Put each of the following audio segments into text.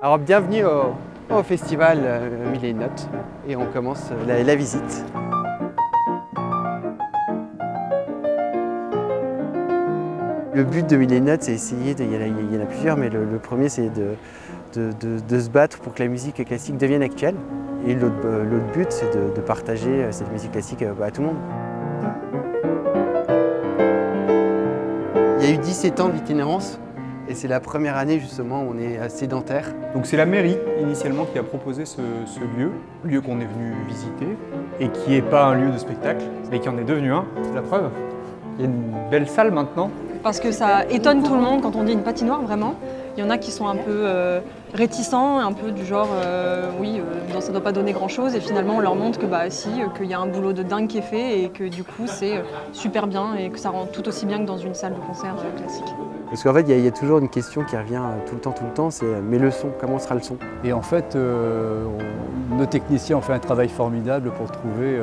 Alors bienvenue au festival Mille et une notes et on commence la visite. Le but de Mille et une notes, c'est essayer, il y en a plusieurs, mais le premier c'est de se battre pour que la musique classique devienne actuelle. Et l'autre but c'est de partager cette musique classique à tout le monde. Il y a eu 17 ans d'itinérance. Et c'est la première année justement où on est sédentaire. Donc c'est la mairie initialement qui a proposé ce lieu qu'on est venu visiter et qui n'est pas un lieu de spectacle, mais qui en est devenu un. La preuve, il y a une belle salle maintenant. Parce que ça étonne tout le monde quand on dit une patinoire, vraiment. Il y en a qui sont un peu réticents, un peu du genre ça ne doit pas donner grand chose, et finalement on leur montre que qu'il y a un boulot de dingue qui est fait et que du coup c'est super bien et que ça rend tout aussi bien que dans une salle de concert classique. Parce qu'en fait il y a toujours une question qui revient tout le temps, c'est mais le son, comment sera le son? Et en fait nos techniciens ont fait un travail formidable pour trouver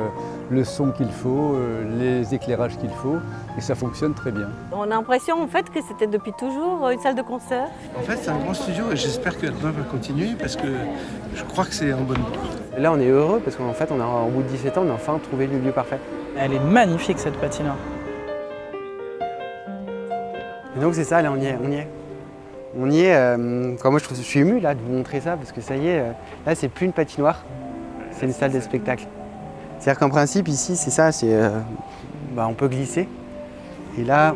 le son qu'il faut, les éclairages qu'il faut, et ça fonctionne très bien. On a l'impression en fait que c'était depuis toujours une salle de concert. En fait, c'est un grand studio et j'espère que demain va continuer parce que je crois que c'est en bonne voie. Là, on est heureux parce qu'en fait, au bout de 17 ans, on a enfin trouvé le lieu parfait. Elle est magnifique cette patinoire. Et donc c'est ça, là, on y est. On y est. Moi, je suis ému là de vous montrer ça parce que ça y est, là, c'est plus une patinoire, c'est une salle de spectacle. C'est-à-dire qu'en principe, ici, c'est ça, on peut glisser. Et là,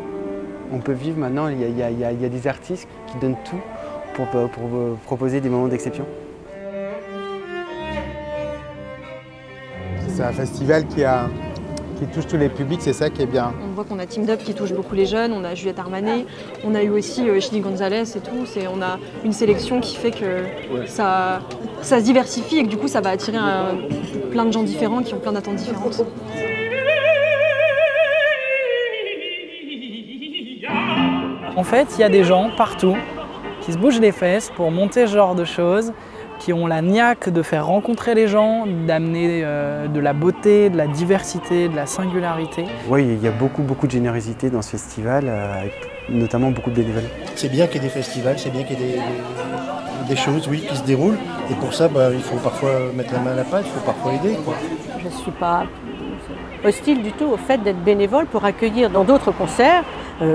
on peut vivre maintenant, il y a des artistes qui donnent tout pour proposer des moments d'exception. C'est un festival qui touche tous les publics, c'est ça qui est bien. On voit qu'on a Team Dub qui touche beaucoup les jeunes, on a Juliette Armanet, on a eu aussi Chili Gonzalez et tout. On a une sélection qui fait que ça se diversifie et que du coup ça va attirer plein de gens différents qui ont plein d'attentes différentes. En fait, il y a des gens partout qui se bougent les fesses pour monter ce genre de choses, qui ont la niaque de faire rencontrer les gens, d'amener de la beauté, de la diversité, de la singularité. Oui, il y a beaucoup de générosité dans ce festival, avec notamment beaucoup de bénévoles. C'est bien qu'il y ait des festivals, c'est bien qu'il y ait des choses qui se déroulent. Et pour ça, il faut parfois mettre la main à la pâte, il faut parfois aider, quoi. Je ne suis pas hostile du tout au fait d'être bénévole pour accueillir dans d'autres concerts,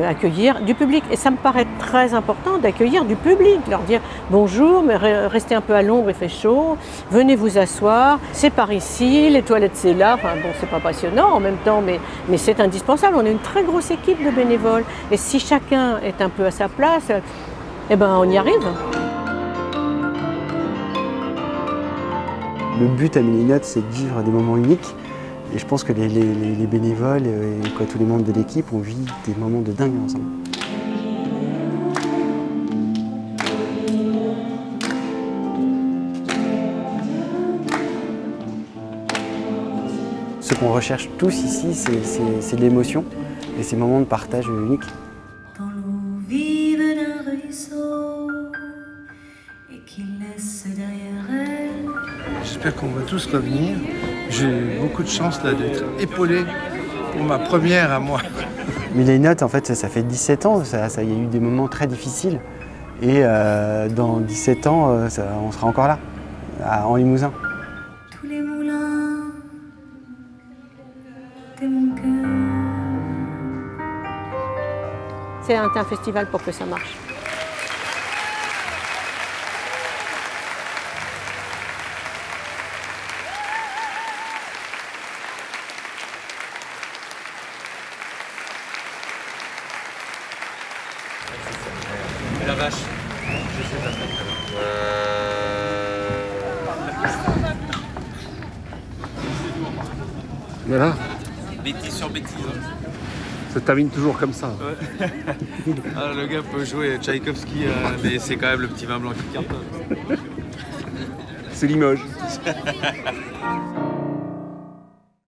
accueillir du public. Et ça me paraît très important d'accueillir du public, leur dire bonjour, mais restez un peu à l'ombre, il fait chaud, venez vous asseoir, c'est par ici, les toilettes c'est là. Enfin bon, c'est pas passionnant en même temps, mais c'est indispensable. On est une très grosse équipe de bénévoles. Et si chacun est un peu à sa place, on y arrive. Le but à Mille et une notes, c'est de vivre des moments uniques. Et je pense que les bénévoles et tous les membres de l'équipe, on vit des moments de dingue ensemble. Ce qu'on recherche tous ici, c'est de l'émotion et ces moments de partage uniques. Dans l'eau vive d'un ruisseau et qui laisse derrière elle. J'espère qu'on va tous revenir. J'ai eu beaucoup de chance là d'être épaulé pour ma première à moi. Mille et une notes, en fait, ça fait 17 ans, il y a eu des moments très difficiles. Et dans 17 ans, on sera encore là, en Limousin. Tous les moulins de mon cœur. C'est un festival pour que ça marche. La vache. Je sais pas. Voilà. Bêtise sur bêtise. Ça termine toujours comme ça. Ouais. Le gars peut jouer Tchaïkovski, mais c'est quand même le petit vin blanc qui cartonne. C'est Limoges.